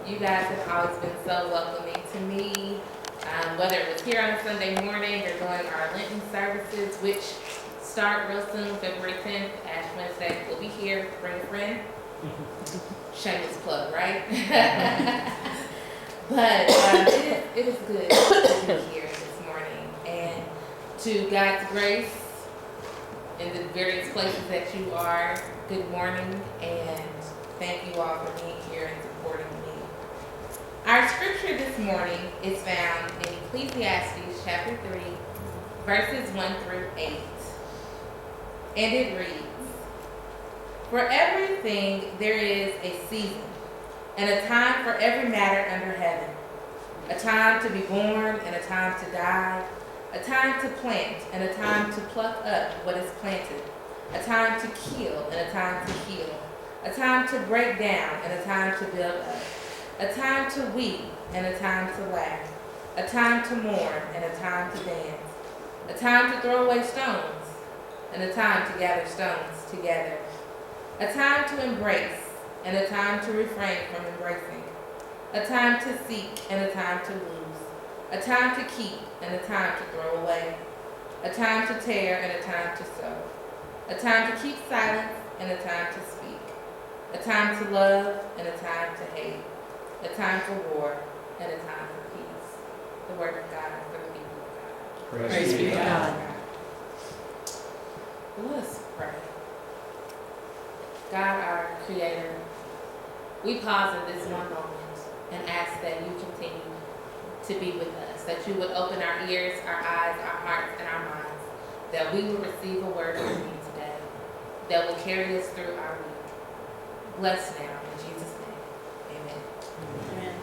You guys have always been so welcoming to me. Whether it was here on a Sunday morning or during our Lenten services, which start real soon, February 10th, Ash Wednesday. We'll be here. Bring a friend. Shameless plug, right? But it is good to be here this morning. And to God's grace, in the various places that you are, good morning, and thank you all for being here and supporting me. Our scripture this morning is found in Ecclesiastes chapter 3, verses 1 through 8. And it reads, "For everything there is a season, and a time for every matter under heaven, a time to be born and a time to die, a time to plant and a time to pluck up what is planted, a time to kill and a time to heal, a time to break down and a time to build up, a time to weep and a time to laugh, a time to mourn and a time to dance, a time to throw away stones and a time to gather stones together, a time to embrace and a time to refrain from embracing, a time to seek and a time to lose, a time to keep and a time to throw away, a time to tear and a time to sow, a time to keep silence and a time to speak, a time to love and a time to hate, a time for war and a time for peace." The word of God for the people of God. Praise be to God. Let us pray. God, our Creator, we pause in this one moment and ask that you continue to be with us, that you would open our ears, our eyes, our hearts, and our minds, that we will receive a word from you today that will carry us through our week. Bless now, in Jesus' name, amen. Amen.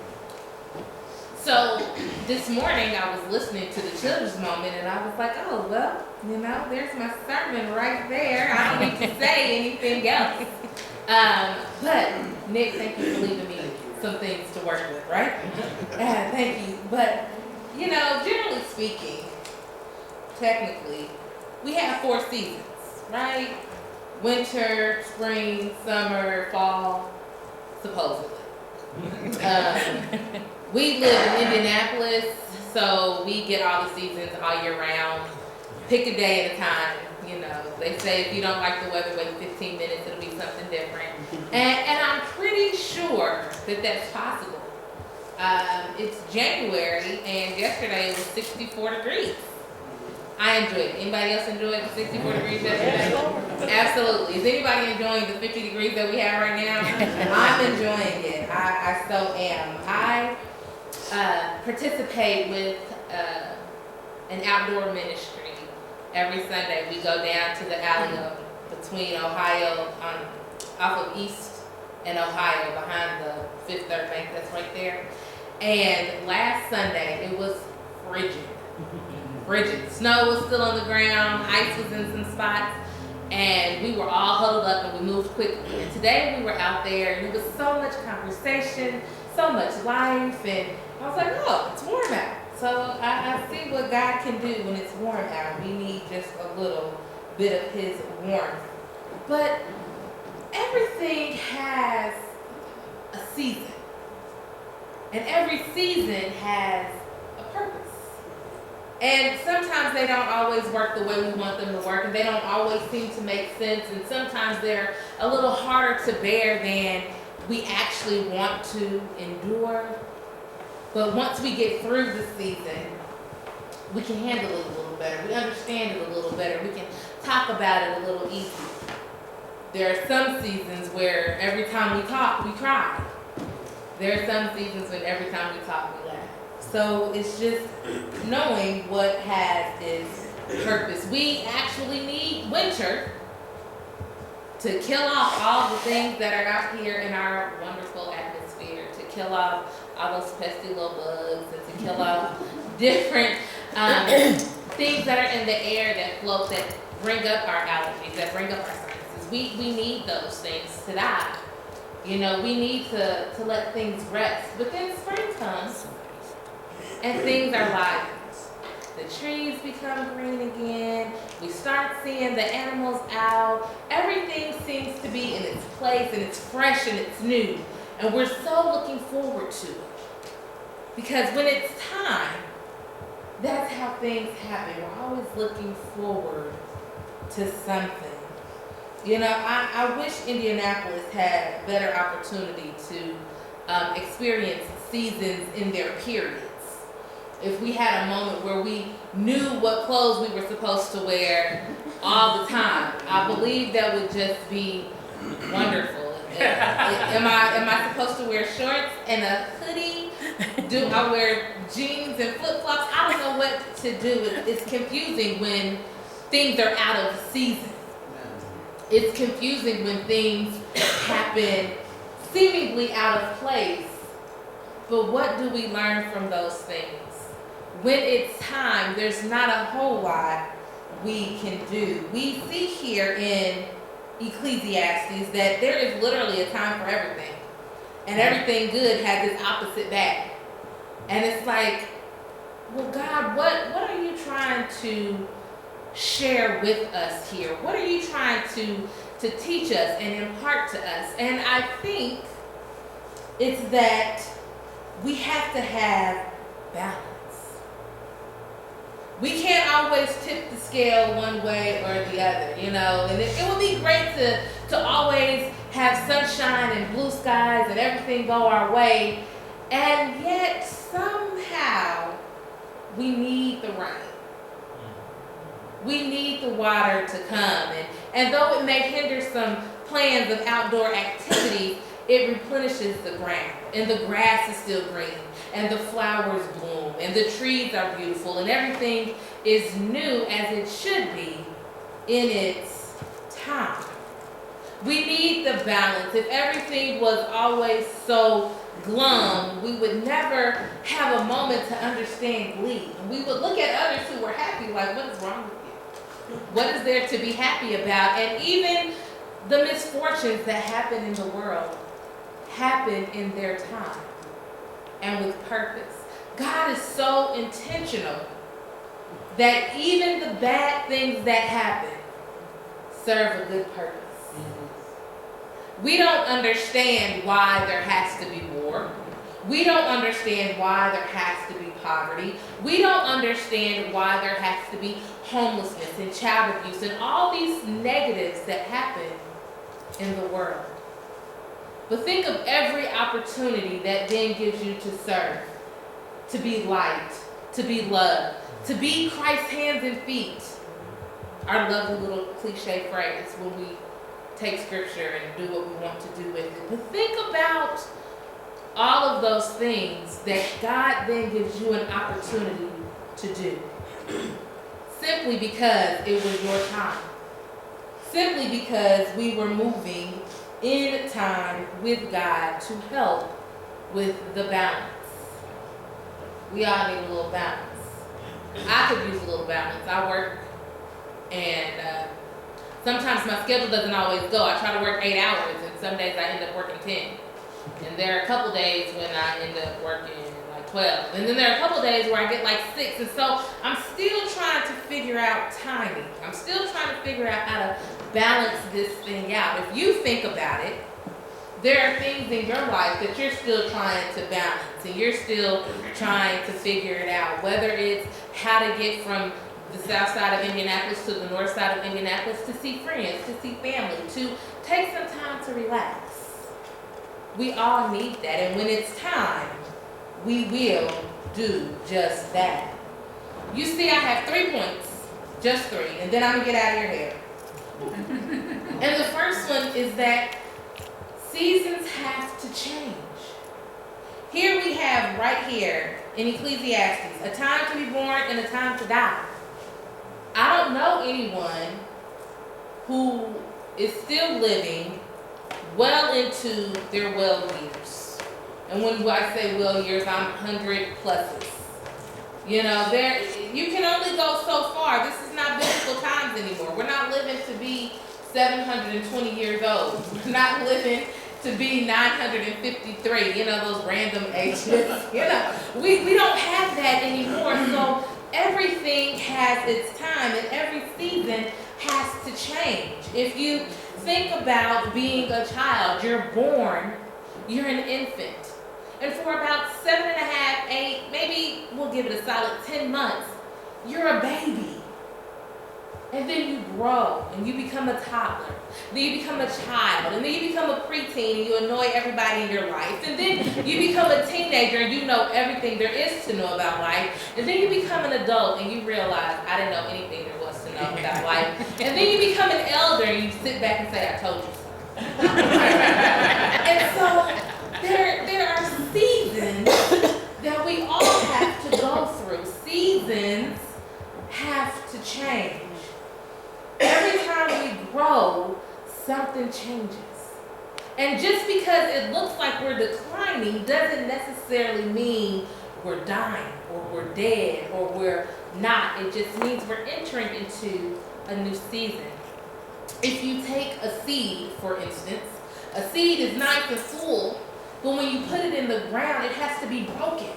So this morning I was listening to the children's moment and I was like, oh, well, there's my sermon right there. I don't need to say anything else. But Nick, thank you for leaving me some things to work with, right? Thank you. But, generally speaking, technically, we have 4 seasons, right? Winter, spring, summer, fall, supposedly. We live in Indianapolis, so we get all the seasons all year round. Pick a day at a time. They say if you don't like the weather, wait 15 minutes, it'll be something different. And I'm pretty sure that that's possible. It's January, and yesterday it was 64 degrees. I enjoyed it. Anybody else enjoyed the 64 degrees yesterday? Absolutely. Is anybody enjoying the 50 degrees that we have right now? I'm enjoying it. I so am. I participate with an outdoor ministry. Every Sunday we go down to the alley between Ohio, off of East and Ohio, behind the Fifth Third Bank that's right there. And last Sunday it was frigid. Snow was still on the ground, ice was in some spots, and we were all huddled up and we moved quickly. And today we were out there and it was so much conversation, so much life, and I was like, oh, it's warm out. So I see what God can do when it's warm out. We need just a little bit of his warmth. But everything has a season. And every season has a purpose. And sometimes they don't always work the way we want them to work, and they don't always seem to make sense, and sometimes they're a little harder to bear than we actually want to endure. But once we get through the season, we can handle it a little better. We understand it a little better. We can talk about it a little easier. There are some seasons where every time we talk, we cry. There are some seasons when every time we talk, we laugh. So it's just knowing what has its purpose. We actually need winter to kill off all the things that are out here in our wonderful atmosphere, to kill off all those pesky little bugs, and to kill off different things that are in the air that float, that bring up our allergies, that bring up our sinuses. We need those things to die. We need to let things rest. But then spring comes and things are live. The trees become green again. We start seeing the animals out. Everything seems to be in its place, and it's fresh and it's new. And we're so looking forward to it. Because when it's time, that's how things happen. We're always looking forward to something. You know, I wish Indianapolis had a better opportunity to experience seasons in their periods. If we had a moment where we knew what clothes we were supposed to wear all the time, I believe that would just be wonderful. Am I supposed to wear shorts and a hoodie? Do I wear jeans and flip-flops? I don't know what to do. It's confusing when things are out of season. It's confusing when things happen seemingly out of place. But what do we learn from those things? When it's time, there's not a whole lot we can do. We see here in Ecclesiastes that there is literally a time for everything. And everything good has its opposite bad. And it's like, well, God, what are you trying to share with us here? What are you trying to teach us and impart to us? And I think it's that we have to have balance. We can't always tip the scale one way or the other, you know. And it would be great to always have sunshine and blue skies and everything go our way. And yet somehow we need the rain. We need the water to come. And though it may hinder some plans of outdoor activities, it replenishes the ground. And the grass is still green. And the flowers bloom. And the trees are beautiful. And everything is new as it should be in its time. We need the balance. If everything was always so glum, we would never have a moment to understand glee. And we would look at others who were happy like, what is wrong with you? What is there to be happy about? And even the misfortunes that happen in the world happen in their time and with purpose. God is so intentional that even the bad things that happen serve a good purpose. We don't understand why there has to be war. We don't understand why there has to be poverty. We don't understand why there has to be homelessness and child abuse and all these negatives that happen in the world. But think of every opportunity that then gives you to serve, to be light, to be loved, to be Christ's hands and feet. Our lovely little cliche phrase when we take scripture and do what we want to do with it. But think about all of those things that God then gives you an opportunity to do. Simply because it was your time. Simply because we were moving in time with God to help with the balance. We all need a little balance. I could use a little balance. I work and sometimes my schedule doesn't always go. I try to work 8 hours and some days I end up working 10. And there are a couple days when I end up working like 12. And then there are a couple days where I get like 6. And so I'm still trying to figure out timing. I'm still trying to figure out how to balance this thing out. If you think about it, there are things in your life that you're still trying to balance and you're still trying to figure it out. Whether it's how to get from the south side of Indianapolis to the north side of Indianapolis to see friends, to see family, to take some time to relax. We all need that. And when it's time, we will do just that. You see, I have 3 points, just 3, and then I'm going to get out of your hair. And the first one is that seasons have to change. Here we have right here in Ecclesiastes, a time to be born and a time to die. I don't know anyone who is still living well into their well years. And when I say well years, I'm 100 pluses. You know, you can only go so far. This is not biblical times anymore. We're not living to be 720 years old. We're not living to be 953, you know, those random ages. You know, we don't have that anymore. So everything has its time and every season has to change. If you think about being a child, you're born you're an infant. And for about 7.5, 8, maybe we'll give it a solid 10 months, you're a baby. And then you grow and you become a toddler. Then you become a child. And then you become a preteen and you annoy everybody in your life. And then you become a teenager and you know everything there is to know about life. And then you become an adult and you realize, I didn't know anything there was to know about life. And then you become an elder and you sit back and say, I told you so. And so there are seasons that we all have to go through. Seasons have to change. Every time we grow, something changes. And just because it looks like we're declining doesn't necessarily mean we're dying or we're dead or we're not. It just means we're entering into a new season. If you take a seed, for instance, a seed is nice and full, but when you put it in the ground, it has to be broken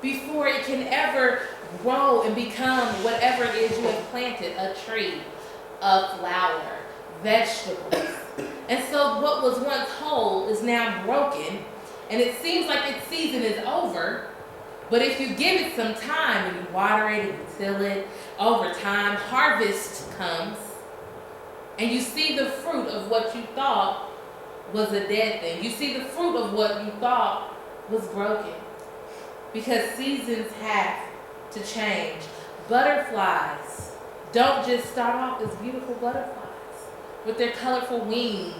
before it can ever grow and become whatever it is you have planted, a tree, a flower, vegetables. And so what was once whole is now broken, and it seems like its season is over, but if you give it some time and you water it and you till it, over time, harvest comes, and you see the fruit of what you thought was a dead thing. You see the fruit of what you thought was broken. Because seasons have to change. Butterflies don't just start off as beautiful butterflies with their colorful wings.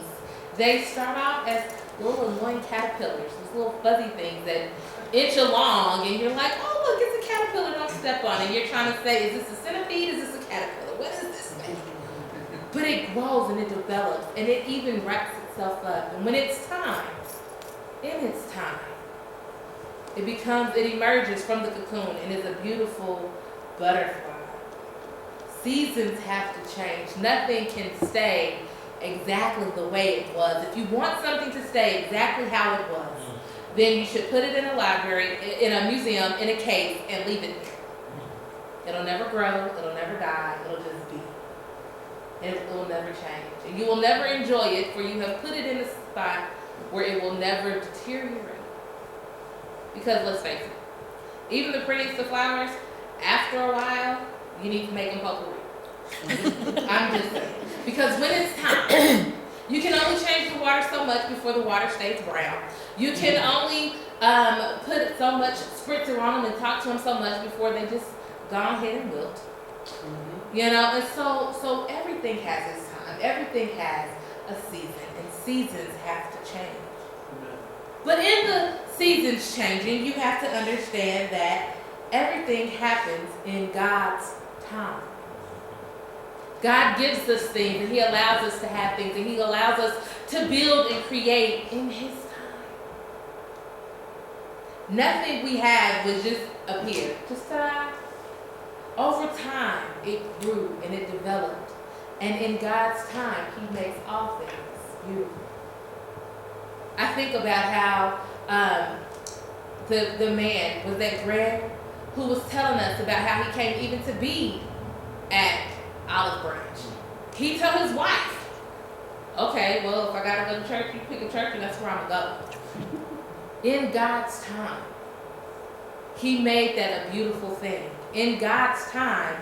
They start off as little annoying caterpillars, those little fuzzy things that inch along, and you're like, oh look, it's a caterpillar, don't step on it. And you're trying to say, is this a centipede, is this a caterpillar? What is this thing? But it grows and it develops, and it even wraps itself up. And when it's time, it emerges from the cocoon and is a beautiful butterfly. Seasons have to change. Nothing can stay exactly the way it was. If you want something to stay exactly how it was, then you should put it in a library, in a museum, in a case, and leave it there. It'll never grow, it'll never die, it'll just be. And it will never change. And you will never enjoy it, for you have put it in a spot where it will never deteriorate. Because let's face it, even the prettiest of flowers, after a while, you need to make them potpourri. I'm just saying. Because when it's time, you can only change the water so much before the water stays brown. You can only put so much spritzer on them and talk to them so much before they just go ahead and wilt. You know, and so everything has its time. Everything has a season, and seasons have to change. But in the seasons changing, you have to understand that everything happens in God's time. God gives us things, and He allows us to have things, and He allows us to build and create in His time. Nothing we have would just appear. Just over time, it grew and it developed. And in God's time, He makes all things beautiful. I think about how the man, was that Greg, who was telling us about how he came even to be at Olive Branch. He told his wife, okay, well, if I gotta go to church, you pick a church and that's where I'm gonna go. In God's time, He made that a beautiful thing. In God's time,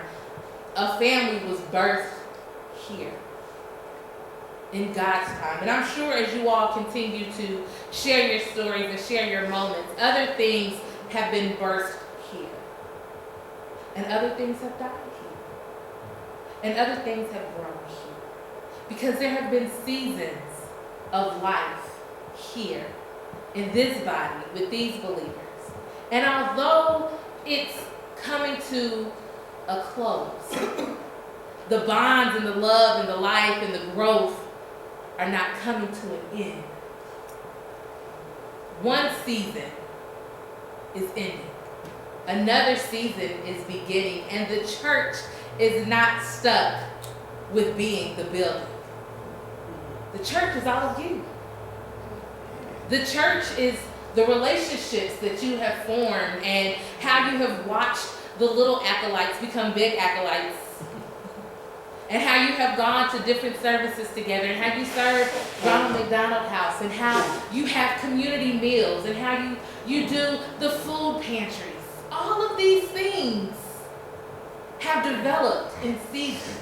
a family was birthed here. In God's time. And I'm sure as you all continue to share your stories and share your moments, other things have been birthed here. And other things have died here. And other things have grown here. Because there have been seasons of life here in this body with these believers. And although it's coming to a close, the bonds and the love and the life and the growth are not coming to an end. One season is ending. Another season is beginning. And the church is not stuck with being the building. The church is all of you. The church is the relationships that you have formed and how you have watched the little acolytes become big acolytes. and how you have gone to different services together, and how you serve Ronald McDonald House, and how you have community meals, and how you do the food pantries. All of these things have developed in seasons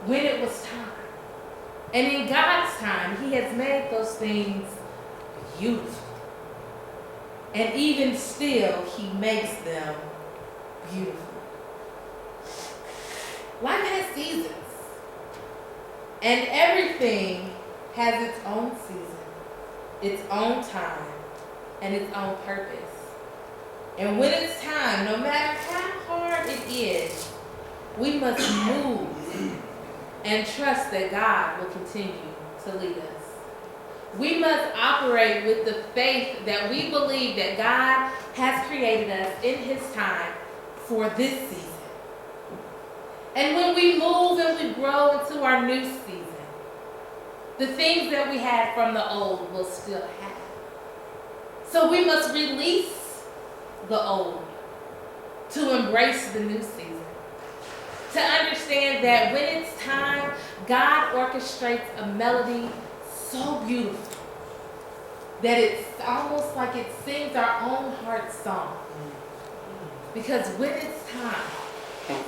when it was time. And in God's time, He has made those things beautiful. And even still, He makes them beautiful. Life has seasons. And everything has its own season, its own time, and its own purpose. And when it's time, no matter how hard it is, we must move and trust that God will continue to lead us. We must operate with the faith that we believe that God has created us in His time for this season. And when we move and we grow into our new season, the things that we had from the old will still have. So we must release the old to embrace the new season. To understand that when it's time, God orchestrates a melody so beautiful that it's almost like it sings our own heart song. Because when it's time,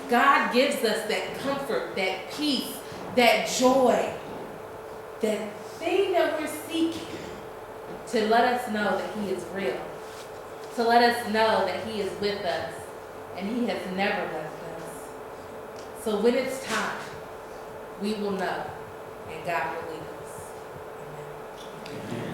God gives us that comfort, that peace, that joy, that thing that we're seeking, to let us know that He is real, to let us know that He is with us, and He has never left us. So when it's time, we will know, and God will lead us. Amen.